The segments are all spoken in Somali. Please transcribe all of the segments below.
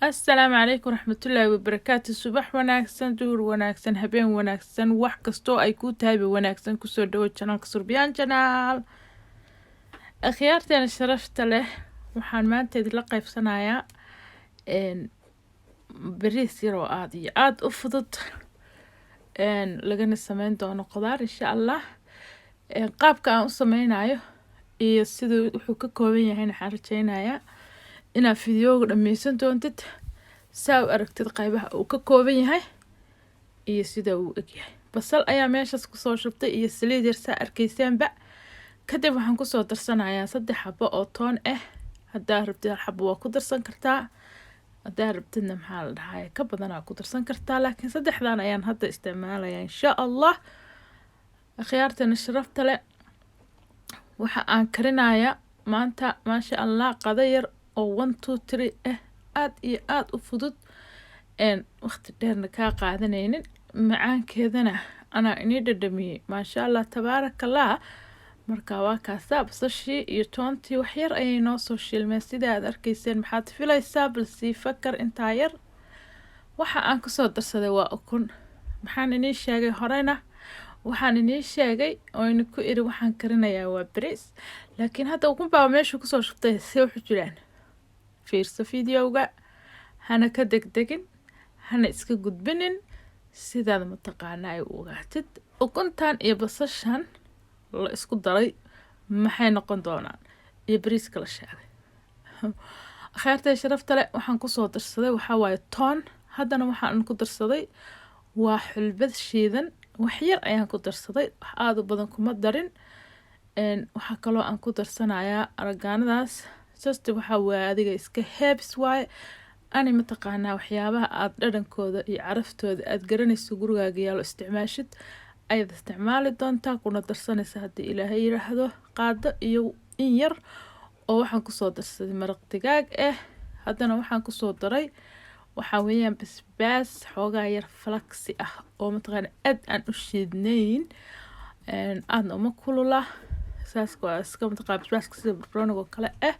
السلام عليكم ورحمة الله وبركاته. صباح wanaagsan, duhur wanaagsan, habeen wanaagsan, wax kastoo ay ku tahay wanaagsan. kusoo dhawo channelka Surbiyaan channel. akhyaarteena sharafta leh, waxaan maanta idinla qaybsanayaa bariis yar oo aad iyo aad u fudud lagana sameyn doono qudaar insha Allah. qaabka aan u sameynayo iyo siduu wuxuu ka kooban yahay waxaan rajeynayaa inaad fiidiyooga dhammaysan doontid saa u aragtid qaybaha uu ka kooban yahay iyo sida uu eg yahay. basal ayaa meeshaas kusoo shubtay iyo saliid yar saa arkayseenba. kadib waxaan kusoo darsanayaa 3 xabo oo toon ah. haddaa rabtid 1 xabo waa ku darsan kartaa, haddaa rabtidna maxaa la dhahaa ka badanaa ku darsan kartaa, laakiin 3dan ayaan hadda isticmaalayaa insha Allah. akhyaartana sharafta leh, waxa aan karinayaa maanta maasha Allah qada yar oo 1 2 3 ah, aad iyo aad u fudud waqti dheerna kaa qaadanaynin, macaankeedana anaa inii dhadhamiyey maasha Allah tabaarakallah. marka waa kaasaa basashii iyo toontii wax yar ayay noo soo shiilmeen sida aad arkayseen. maxaad filaysaa? bal sii fakar intaa yar. waxa aan kusoo darsaday waa ukun. maxaan inii sheegay horena? waxaan inii sheegay oo ini ku iri waxaan karinayaa waa bariis, laakiin hadda ukun baa meesha kusoo shubtay si wuxuu jiraan. fiirso fiidiyowga, hana ka degdegin, hana iska gudbinin, sidaad mataqaanaa ay u ogaatid ukuntan iyo basashan la isku daray maxay noqon doonaan iyo bariiska la sheegay. akhyaartay sharafta leh, waxaan kusoo darsaday waxaa waaye toon. haddana waxaan ku darsaday waa xulbad shiidan, wax yar ayaan ku darsaday, wax aad u badan kuma darin. waxaa kaloo aan ku darsanayaa aragaanadaas just waxa waa adiga iska heebs waaye. ani mataqaanaa waxyaabaha aad dhadhankooda iyo caraftooda aad garanayso gurigaaga yaalo isticmaashid ayaad isticmaali doontaa, kuna darsanaysa haddii ilaahay yiraahdo. qaado iyo in yar oo waxaan kusoo darsaday maraq digaag ah. haddana waxaan kusoo daray waxaa weeyaan basbaas xoogaa yar falaksi ah oo mataqaana aad aan u shiidnayn, aadna uma kulula saas waa iska mataqaana basbaaska sida barbarooniga oo kale ah.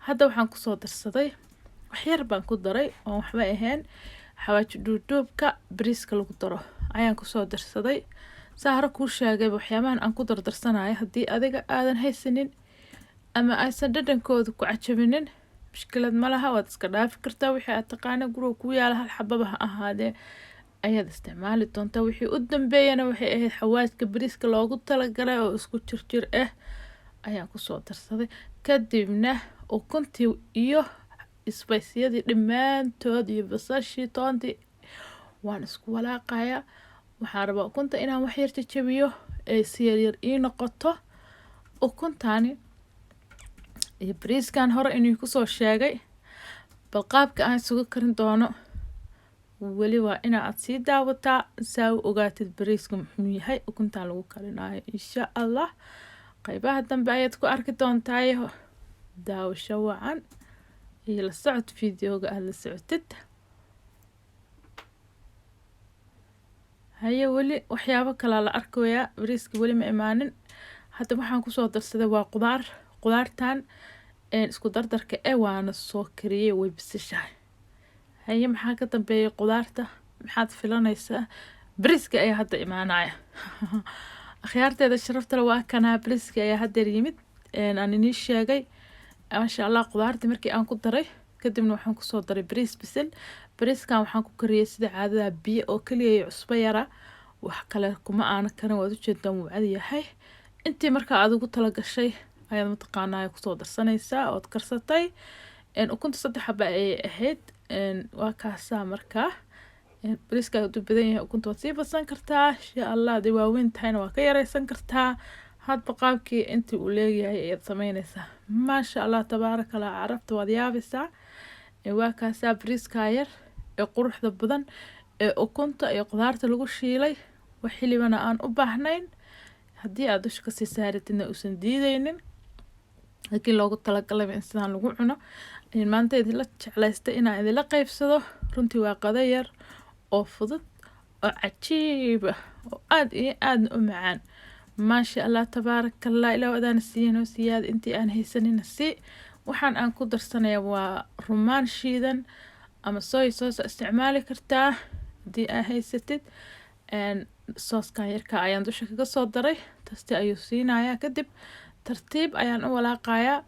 hadda waxaan kusoo darsaday wax yar baan ku daray oo waxba ahayn xawaaji duuduubka bariiska lagu daro ayaan kusoo darsaday. saa hore kuu sheegay waxyaabahan aan ku dardarsanayo haddii adiga aadan haysanin ama aysan dhadhankooda ku cajabinin mushkilad ma laha, waad iska dhaafi kartaa. wixii aad taqaana guriga ku yaala 1 xababa ha ahaadee ayaad isticmaali doontaa. wixii u dambeeyana waxay ahayd xawaajka bariiska loogu talagalay oo isku jirjir ah ayaan kusoo darsaday. kadibna ukuntii iyo isbaysiyadii dhammaantood iyo basashii toontii waan isku walaaqayaa. waxaan rabaa ukunta inaan wax yar jajabiyo ee si yaryar ii noqoto. ukuntaani iyo bariiskan hore inuu kusoo sheegay, bal qaabka aan isugu karin doono weli waa inaad sii daawataa saa u ogaatid bariiska muxuu yahay ukuntan lagu karinayo insha Allah. qaybaha dambe ayaad ku arki doontaa. daawasho wacan iyo la socod fiidiyooga aad la socotid. haye weli waxyaabo kale la arkayaa, bariiska weli ma imaanin. hadda waxaan kusoo darsaday waa qudaartan isku dardarka waana soo kariyey way bisishahay. haye maxaa ka dambeeyay qudaarta? maxaad filanaysaa? bariiska ayaa hadda imaanaya. akhyaarteeda sharafta leh, waa kanaa bariiska ayaa hadda yimid. aan inii sheegay maasha Allah qudaartii markii aan ku daray kadibna waxaan kusoo daray bariis bisil. bariiskan waxaan ku kariyey sida caadada biyo oo kaliya iyo cusbo yara, wax kale kuma aana karin. waad ujeedaan wuu cad yahay. intii markaa aad ugu tala gashay ayaad mataqaanaa kusoo darsanaysaa ood karsatay. ukunta 3 xaba ayay ahayd. waa kaasaa markaa bariiska aad u badan yahay ukunta waad sii badsan kartaa insha Allah. hadii waaweyn tahayna waa ka yaraysan kartaa. hadba qaabkii intii uu leeyahay ayaad samaynaysaa. maasha Allah tabaarakallah, carabta waad yaabaysaa. waa kaasaa bariiska yar ee quruxda badan ee ukunta iyo qudaarta lagu shiilay, wax xilibana aan u baahnayn. haddii aad dusha kasii saaratidna uusan diidaynin, laakiin loogu talagalay in sidaan lagu cuno. maanta idinla jeclaystay inaan idinla qaybsado. runtii waa qado yar oo fudud oo cajiib ah oo aad iyo aadna u macaan. maasha Allah tabaarakallah. ilaa wadaan siiyeen siyaad intii aan haysanin si waxaan aan ku darsanayaa waa rumaan shiidan ama soy sauce isticmaali kartaa haddii aa haysatid. sooskan yarka ayaan dusha kaga soo daray, tasti ayuu siinayaa. Kadib tartiib ayaan u walaaqayaa,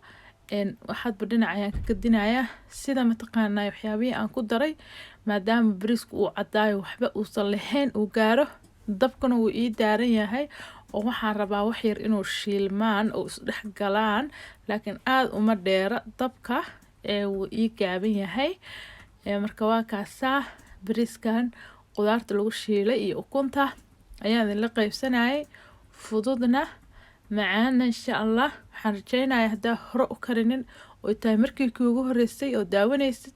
waxaadba dhinac ayaan ka gadinayaa sida mataqaanaa waxyaabihii aan ku daray, maadaama bariisku uu caddaayo waxba uusan lahayn uu gaaro, dabkuna wuu ii daaran yahay oo waxaan rabaa wax yar inuu shiilmaan oo isdhex galaan, laakiin aad uma dheera dabka wuu ii gaaban yahay. marka waa kaasaa bariiskan qudaarta lagu shiilay iyo ukunta ayaan idinla qaybsanayay, fududna macaana insha allah. waxaan rajaynayaa haddaa hore u karinin oo tahay markii kuugu horeysay oo daawanaysid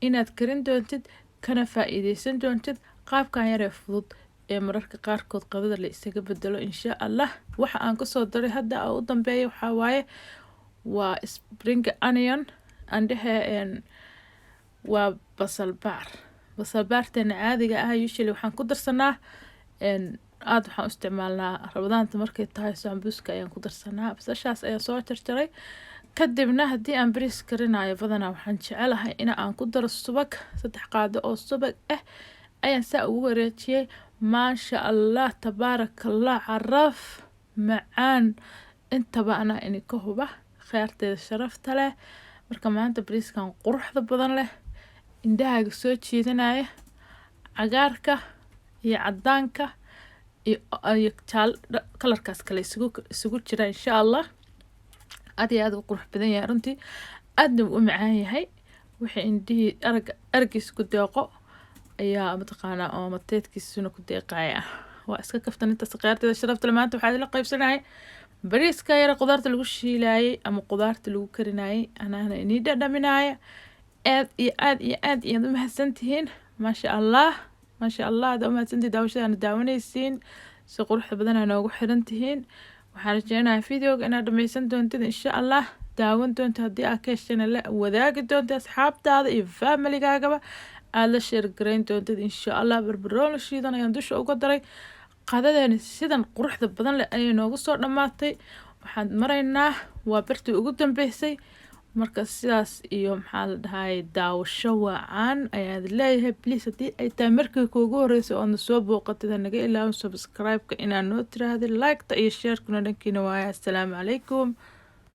inaad karin doontid kana faa'iideysan doontid qaabkan yaree fudud ee mararka qaarkood qadada la isaga bedelo insha allah. waxa aan kasoo daray hadda u dambeeya waxaa waaye waa spring onion andhehe waa basalbaarteena caadiga ah. usually waxaan ku darsanaa aad waxaan u isticmaalnaa rabadaanta markay tahay sambuuska ayaan ku darsanaa. basashaas ayaa soo jarjaray. kadibna haddii aan bariis karinayo badanaa waxaan jecelahay in aan ku daro subag, 3 qaado oo subag ah ayaan saa ugu wareejiyey. maasha allah tabaarakallah, caraf macaan intaba anaa ininka huba, khayrteeda sharafta leh. marka maanta bariiskan quruxda badan leh, indhahaaga soo jiidanaya, cagaarka iyo caddaanka iyo kalarkaas kale isugu jira insha allah. aad iyo aad u qurux badan yahay runtii, aadna u macaan yahay. wixii indhihii aragiisa ku deeqo ayaa mataqaanaa oo mateedkiisuna ku deeqaya. waa iska kaftan intaas khayrteeda sharafta leh. maanta waxaa idinla qaybsanayay bariiska yara qudaarta lagu shiilaayay ama qudaarta lagu karinayay, anaana inii dhadhaminaya. aad iyo aad iyo aad iyaad u mahadsantihiin. maasha allah aad u mahadsantihiin daawashadaana daawanaysiin, si quruxda badan aa noogu xiran tihiin. waxaan rajeynayaa videoga inaad dhammaysan doontid insha allah, daawan doonto haddii aad ka heshana la wadaagi doonto asxaabtaada iyo familigaagaba, aad la sheer garayn doontid insha allah. barbaroon la shiidan ayaan dusha uga daray. qadadeeni sidan quruxda badan leh ayay noogu soo dhammaatay. waxaan maraynaa waa bartii ugu dambeysay. marka sidaas iyo maxaa la dhahay daawasho wacan ayaad leeyahay. please haddii ay tahay markii kuugu horeysay oodna soo booqatid naga ilaawin subscribe-ka inaad noo tiraahday, like-ta iyo share-kuna dhankiina waaya. assalaamu calaykum.